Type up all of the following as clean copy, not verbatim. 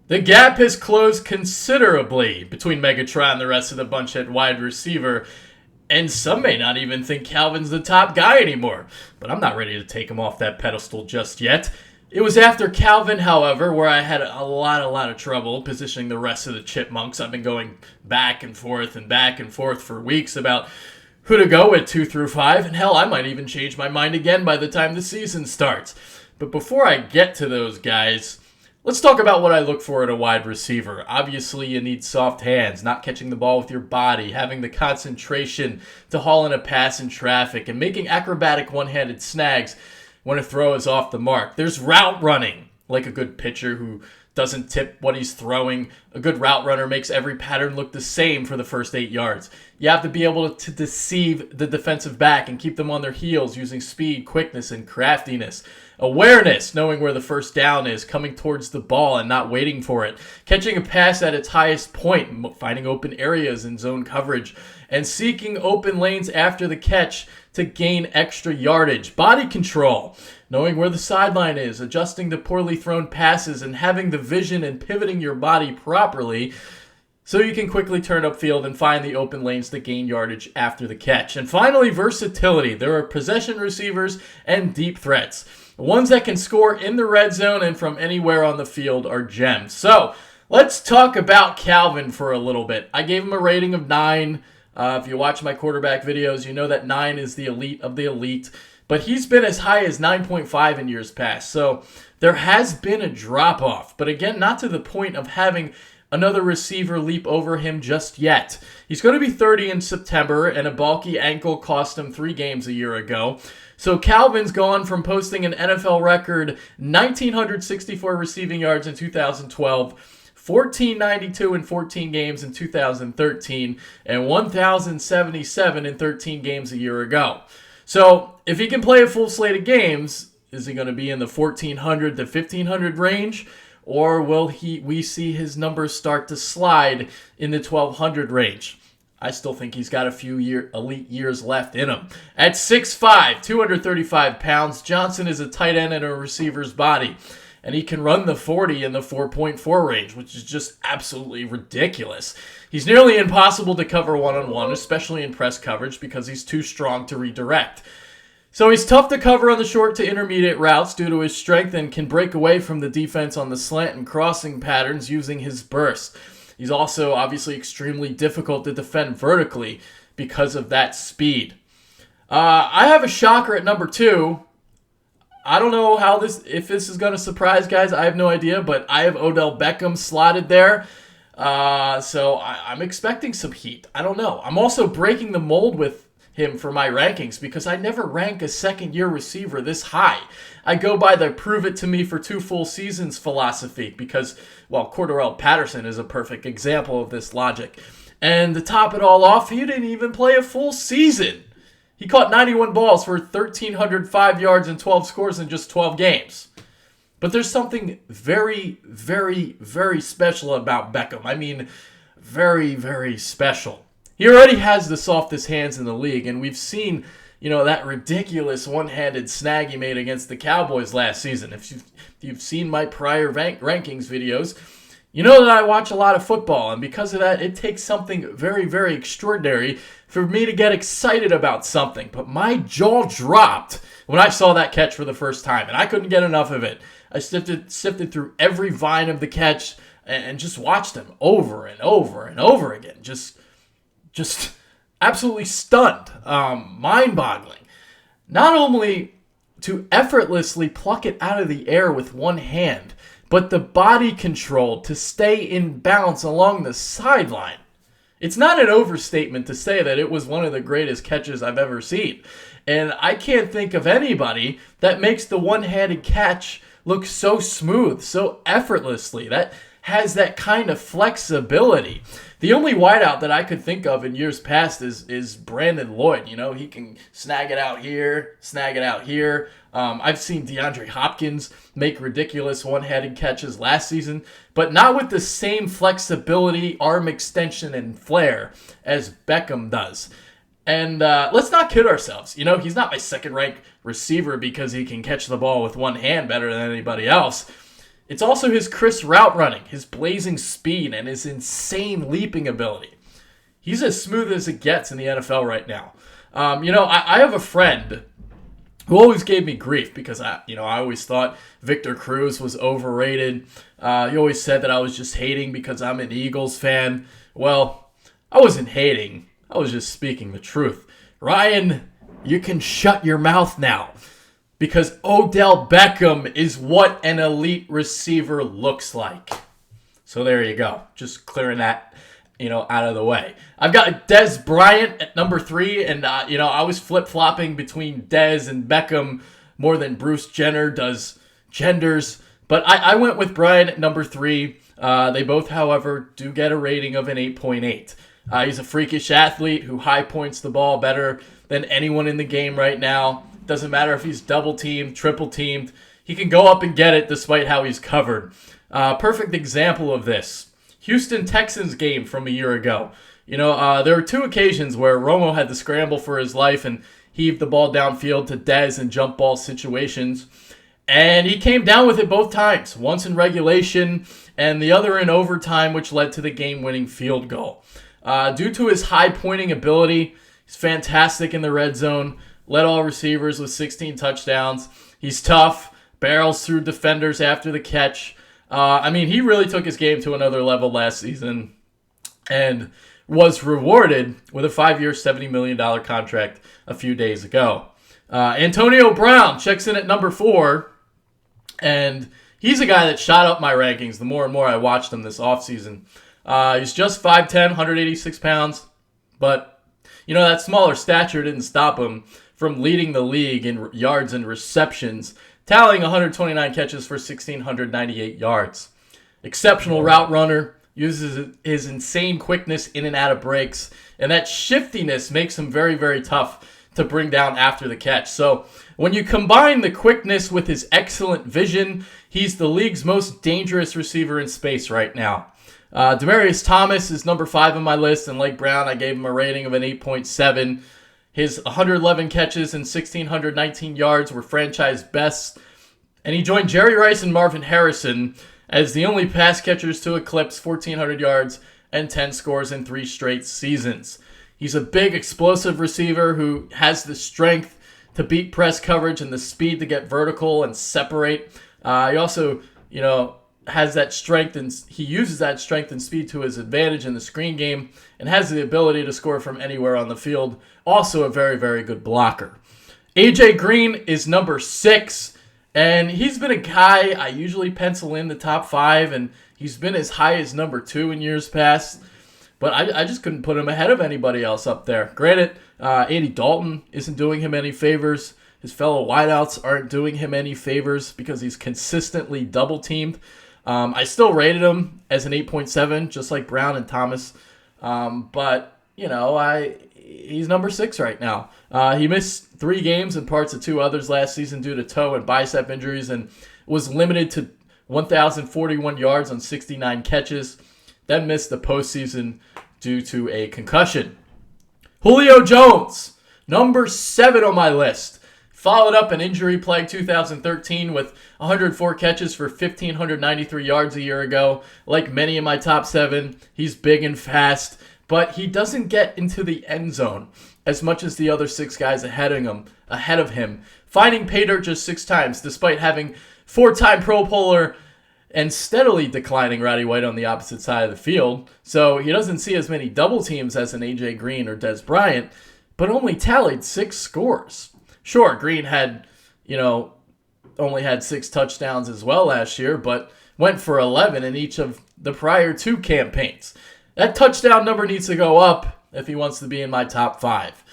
The gap has closed considerably between Megatron and the rest of the bunch at wide receiver, and some may not even think Calvin's the top guy anymore. But I'm not ready to take him off that pedestal just yet. It was after Calvin, however, where I had a lot of trouble positioning the rest of the Chipmunks. I've been going back and forth for weeks about who to go with 2 through 5, and hell, I might even change my mind again by the time the season starts. But before I get to those guys, let's talk about what I look for in a wide receiver. Obviously, you need soft hands, not catching the ball with your body, having the concentration to haul in a pass in traffic, and making acrobatic one-handed snags when a throw is off the mark. There's route running, like a good pitcher who doesn't tip what he's throwing. A good route runner makes every pattern look the same for the first 8 yards. You have to be able to deceive the defensive back and keep them on their heels using speed, quickness, and craftiness. Awareness, knowing where the first down is, coming towards the ball and not waiting for it. Catching a pass at its highest point, finding open areas in zone coverage, and seeking open lanes after the catch to gain extra yardage. Body control, knowing where the sideline is, adjusting to poorly thrown passes, and having the vision and pivoting your body properly so you can quickly turn upfield and find the open lanes to gain yardage after the catch. And finally, versatility. There are possession receivers and deep threats. The ones that can score in the red zone and from anywhere on the field are gems. So let's talk about Calvin for a little bit. I gave him a rating of 9. If you watch my quarterback videos, you know that 9 is the elite of the elite. But he's been as high as 9.5 in years past. So there has been a drop-off. But again, not to the point of having another receiver leap over him just yet. He's going to be 30 in September, and a bulky ankle cost him 3 games a year ago. So Calvin's gone from posting an NFL record 1,964 receiving yards in 2012, 1,492 in 14 games in 2013, and 1,077 in 13 games a year ago. So if he can play a full slate of games, is he going to be in the 1,400 to 1,500 range? Or will we see his numbers start to slide in the 1,200 range? I still think he's got a few elite years left in him. At 6'5", 235 pounds, Johnson is a tight end in a receiver's body. And he can run the 40 in the 4.4 range, which is just absolutely ridiculous. He's nearly impossible to cover one-on-one, especially in press coverage, because he's too strong to redirect. So he's tough to cover on the short to intermediate routes due to his strength and can break away from the defense on the slant and crossing patterns using his burst. He's also obviously extremely difficult to defend vertically because of that speed. I have a shocker at number 2. I don't know if this is going to surprise guys. I have no idea, but I have Odell Beckham slotted there. So I'm expecting some heat. I don't know. I'm also breaking the mold with him for my rankings because I never rank a second-year receiver this high. I go by the prove it to me for 2 full seasons philosophy because, well, Cordarrelle Patterson is a perfect example of this logic. And to top it all off, he didn't even play a full season. He caught 91 balls for 1,305 yards and 12 scores in just 12 games. But there's something very, very, very special about Beckham. I mean, very, very special. He already has the softest hands in the league, and we've seen, that ridiculous one-handed snag he made against the Cowboys last season. If you've seen my prior rankings videos, you know that I watch a lot of football, and because of that, it takes something very, very extraordinary for me to get excited about something. But my jaw dropped when I saw that catch for the first time, and I couldn't get enough of it. I sifted through every vine of the catch and just watched him over and over and over again. Just absolutely stunned, mind-boggling. Not only to effortlessly pluck it out of the air with one hand, but the body control to stay in bounce along the sideline. It's not an overstatement to say that it was one of the greatest catches I've ever seen. And I can't think of anybody that makes the one-handed catch look so smooth, so effortlessly. That has that kind of flexibility. The only wideout that I could think of in years past is Brandon Lloyd. He can snag it out here, snag it out here. I've seen DeAndre Hopkins make ridiculous one-handed catches last season, but not with the same flexibility, arm extension, and flair as Beckham does. And let's not kid ourselves. He's not my second-ranked receiver because he can catch the ball with one hand better than anybody else. It's also his crisp route running, his blazing speed, and his insane leaping ability. He's as smooth as it gets in the NFL right now. I have a friend who always gave me grief because I always thought Victor Cruz was overrated. He always said that I was just hating because I'm an Eagles fan. Well, I wasn't hating. I was just speaking the truth. Ryan, you can shut your mouth now because Odell Beckham is what an elite receiver looks like. So there you go. Just clearing that out of the way. I've got Dez Bryant at number 3, and I was flip-flopping between Dez and Beckham more than Bruce Jenner does genders, but I went with Bryant at number 3. They both, however, do get a rating of an 8.8. He's a freakish athlete who high points the ball better than anyone in the game right now. Doesn't matter if he's double-teamed, triple-teamed. He can go up and get it despite how he's covered. Perfect example of this. Houston Texans game from a year ago. There were 2 occasions where Romo had to scramble for his life and heave the ball downfield to Dez in jump ball situations. And he came down with it both times, once in regulation and the other in overtime, which led to the game-winning field goal. Due to his high-pointing ability, he's fantastic in the red zone, led all receivers with 16 touchdowns. He's tough, barrels through defenders after the catch. He really took his game to another level last season and was rewarded with a 5-year, $70 million contract a few days ago. Antonio Brown checks in at number 4, and he's a guy that shot up my rankings the more and more I watched him this offseason. He's just 5'10", 186 pounds, but, that smaller stature didn't stop him from leading the league in yards and receptions, tallying 129 catches for 1,698 yards. Exceptional route runner, uses his insane quickness in and out of breaks, and that shiftiness makes him very, very tough to bring down after the catch. So when you combine the quickness with his excellent vision, he's the league's most dangerous receiver in space right now. Demaryius Thomas is number 5 on my list, and like Brown, I gave him a rating of an 8.7. His 111 catches and 1,619 yards were franchise bests, and he joined Jerry Rice and Marvin Harrison as the only pass catchers to eclipse 1,400 yards and 10 scores in 3 straight seasons. He's a big, explosive receiver who has the strength to beat press coverage and the speed to get vertical and separate. He also, has that strength, and he uses that strength and speed to his advantage in the screen game and has the ability to score from anywhere on the field. Also a very, very good blocker. AJ Green is number 6, and he's been a guy I usually pencil in the top 5, and he's been as high as number 2 in years past. But I just couldn't put him ahead of anybody else up there. Granted, Andy Dalton isn't doing him any favors. His fellow wideouts aren't doing him any favors because he's consistently double-teamed. I still rated him as an 8.7, just like Brown and Thomas. But he's number 6 right now. He missed 3 games and parts of 2 others last season due to toe and bicep injuries and was limited to 1,041 yards on 69 catches. Then missed the postseason due to a concussion. Julio Jones, number 7 on my list. Followed up an injury-plagued 2013 with 104 catches for 1,593 yards a year ago. Like many in my top 7, he's big and fast, but he doesn't get into the end zone as much as the other 6 guys ahead of him, finding pay dirt just 6 times, despite having 4-time Pro Bowler and steadily declining Roddy White on the opposite side of the field. So he doesn't see as many double teams as an AJ Green or Dez Bryant, but only tallied 6 scores. Sure, Green had, only had 6 touchdowns as well last year, but went for 11 in each of the prior 2 campaigns. That touchdown number needs to go up if he wants to be in my top 5.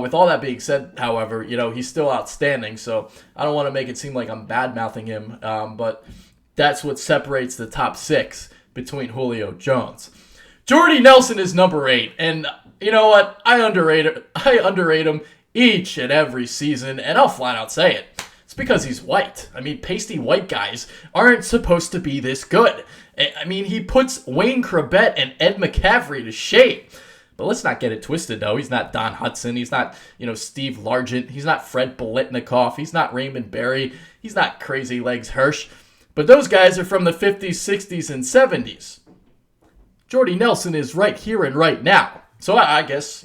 With all that being said, however, he's still outstanding, so I don't want to make it seem like I'm bad-mouthing him, but that's what separates the top 6 between Julio Jones. Jordy Nelson is number 8, and you know what? I underrate him each and every season, and I'll flat out say it. It's because he's white. Pasty white guys aren't supposed to be this good. He puts Wayne Krebet and Ed McCaffrey to shame. But let's not get it twisted, though. He's not Don Hudson. He's not, Steve Largent. He's not Fred Biletnikoff. He's not Raymond Berry. He's not Crazy Legs Hirsch. But those guys are from the 50s, 60s, and 70s. Jordy Nelson is right here and right now. So I guess,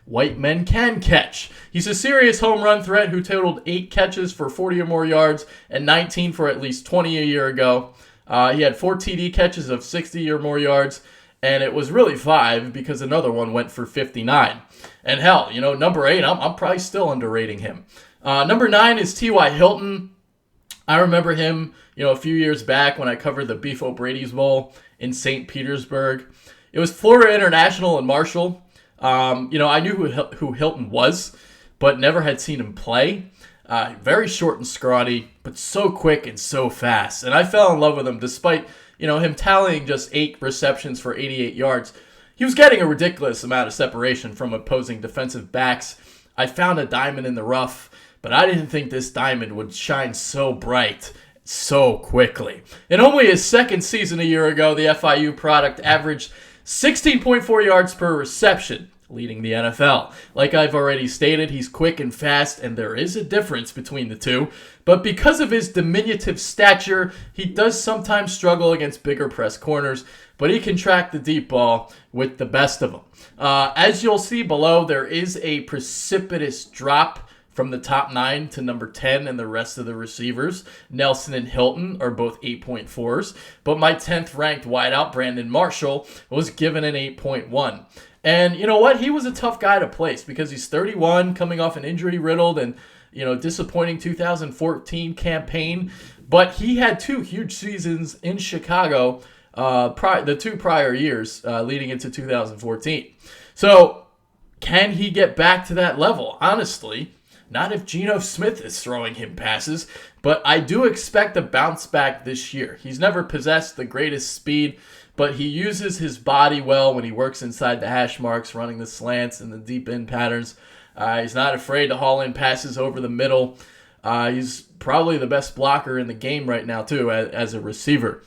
white men can catch. He's a serious home run threat who totaled 8 catches for 40 or more yards and 19 for at least 20 a year ago. He had 4 TD catches of 60 or more yards, and it was really 5 because another one went for 59. And hell, number 8, I'm probably still underrating him. Number 9 is T.Y. Hilton. I remember him, a few years back when I covered the Beef O'Brady's Bowl in St. Petersburg. It was Florida International and Marshall. I knew who Hilton was, but never had seen him play. Very short and scrawny, but so quick and so fast. And I fell in love with him despite, him tallying just 8 receptions for 88 yards. He was getting a ridiculous amount of separation from opposing defensive backs. I found a diamond in the rough, but I didn't think this diamond would shine so bright so quickly. In only his second season a year ago, the FIU product averaged 16.4 yards per reception, leading the NFL. Like I've already stated, he's quick and fast, and there is a difference between the two. But because of his diminutive stature, he does sometimes struggle against bigger press corners, but he can track the deep ball with the best of them. As you'll see below, there is a precipitous drop from the top 9 to number 10 and the rest of the receivers. Nelson and Hilton are both 8.4s, but my 10th ranked wideout, Brandon Marshall, was given an 8.1. And you know what? He was a tough guy to place because he's 31, coming off an injury-riddled and disappointing 2014 campaign. But he had 2 huge seasons in Chicago the 2 prior years leading into 2014. So can he get back to that level? Honestly, not if Geno Smith is throwing him passes, but I do expect a bounce back this year. He's never possessed the greatest speed, but he uses his body well when he works inside the hash marks, running the slants and the deep end patterns. He's not afraid to haul in passes over the middle. He's probably the best blocker in the game right now, too, as a receiver.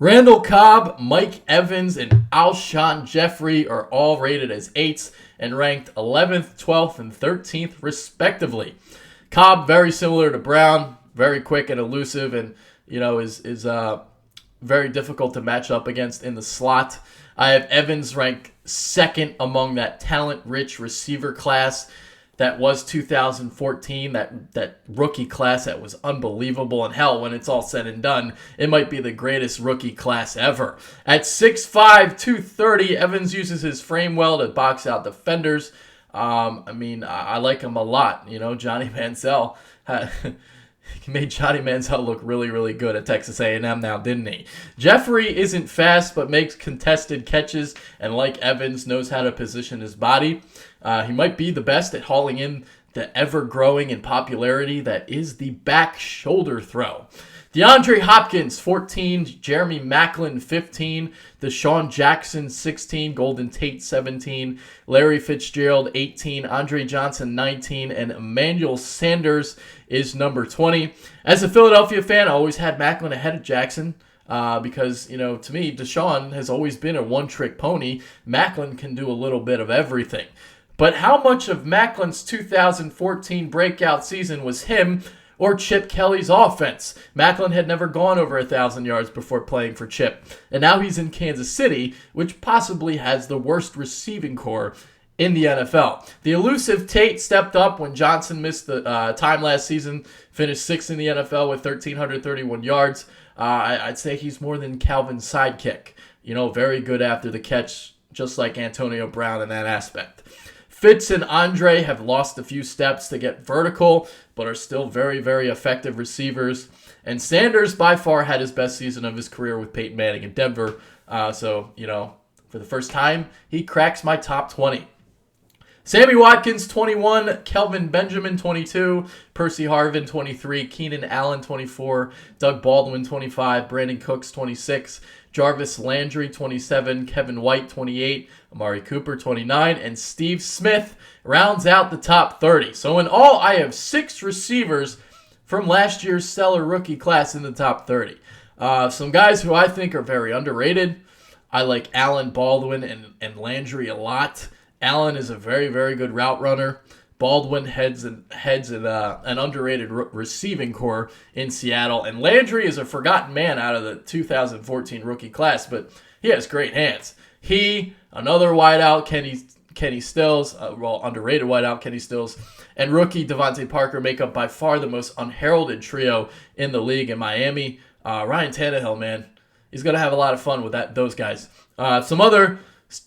Randall Cobb, Mike Evans, and Alshon Jeffery are all rated as 8s and ranked 11th, 12th, and 13th, respectively. Cobb, very similar to Brown, very quick and elusive, and is very difficult to match up against in the slot. I have Evans ranked 2nd among that talent-rich receiver class that was 2014, that rookie class that was unbelievable. And hell, when it's all said and done, it might be the greatest rookie class ever. At 6'5", 230, Evans uses his frame well to box out defenders. I like him a lot. Johnny Manziel made Johnny Manziel look really, really good at Texas A&M now, didn't he? Jeffery isn't fast, but makes contested catches, and like Evans, knows how to position his body. He might be the best at hauling in the ever-growing in popularity that is the back shoulder throw. DeAndre Hopkins, 14. Jeremy Maclin, 15. DeSean Jackson, 16. Golden Tate, 17. Larry Fitzgerald, 18. Andre Johnson, 19. And Emmanuel Sanders is number 20. As a Philadelphia fan, I always had Maclin ahead of Jackson. Because, to me, DeSean has always been a one-trick pony. Maclin can do a little bit of everything. But how much of Macklin's 2014 breakout season was him or Chip Kelly's offense? Maclin had never gone over 1,000 yards before playing for Chip. And now he's in Kansas City, which possibly has the worst receiving core in the NFL. The elusive Tate stepped up when Johnson missed the time last season, finished 6th in the NFL with 1,331 yards. I'd say he's more than Calvin's sidekick. Very good after the catch, just like Antonio Brown in that aspect. Fitz and Andre have lost a few steps to get vertical, but are still very, very effective receivers. And Sanders, by far, had his best season of his career with Peyton Manning in Denver. For the first time, he cracks my top 20. Sammy Watkins, 21. Kelvin Benjamin, 22. Percy Harvin, 23. Keenan Allen, 24. Doug Baldwin, 25. Brandin Cooks, 26. Jarvis Landry, 27. Kevin White, 28. Amari Cooper, 29. And Steve Smith rounds out the top 30. So in all, I have 6 receivers from last year's stellar rookie class in the top 30. Some guys who I think are very underrated. I like Allen, Baldwin, and Landry a lot. Allen is a very, very good route runner. Baldwin heads in an underrated receiving core in Seattle. And Landry is a forgotten man out of the 2014 rookie class, but he has great hands. Another wideout, Kenny Stills, underrated wideout, Kenny Stills, and rookie Devontae Parker make up by far the most unheralded trio in the league in Miami. Ryan Tannehill, man, he's going to have a lot of fun with those guys. Some other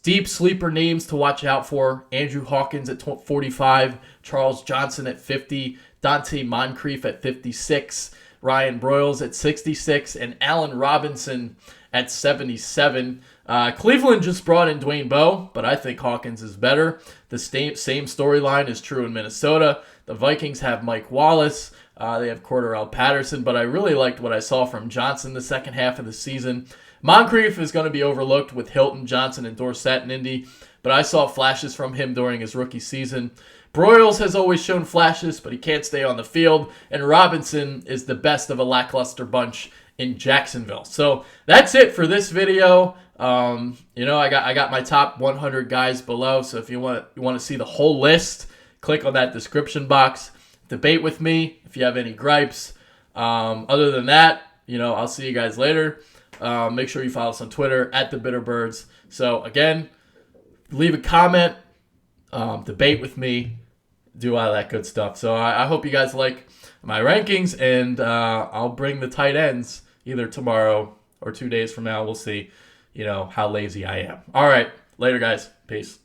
deep sleeper names to watch out for: Andrew Hawkins at 45, Charles Johnson at 50, Dante Moncrief at 56, Ryan Broyles at 66, and Allen Robinson at 77. Cleveland just brought in Dwayne Bowe, but I think Hawkins is better. The same storyline is true in Minnesota. The Vikings have Mike Wallace. They have Cordarrelle Patterson, but I really liked what I saw from Johnson the second half of the season. Moncrief is going to be overlooked with Hilton, Johnson, and Dorsett in Indy, but I saw flashes from him during his rookie season. Broyles has always shown flashes, but he can't stay on the field, and Robinson is the best of a lackluster bunch in Jacksonville. So that's it for this video. I got my top 100 guys below, so if you want to see the whole list, click on that description box. Debate with me if you have any gripes. Other than that, I'll see you guys later. Make sure you follow us on Twitter at @TheBitterBirds. So again, leave a comment, debate with me, do all that good stuff. So I hope you guys like my rankings, and I'll bring the tight ends either tomorrow or 2 days from now. We'll see, how lazy I am. All right, later guys. Peace.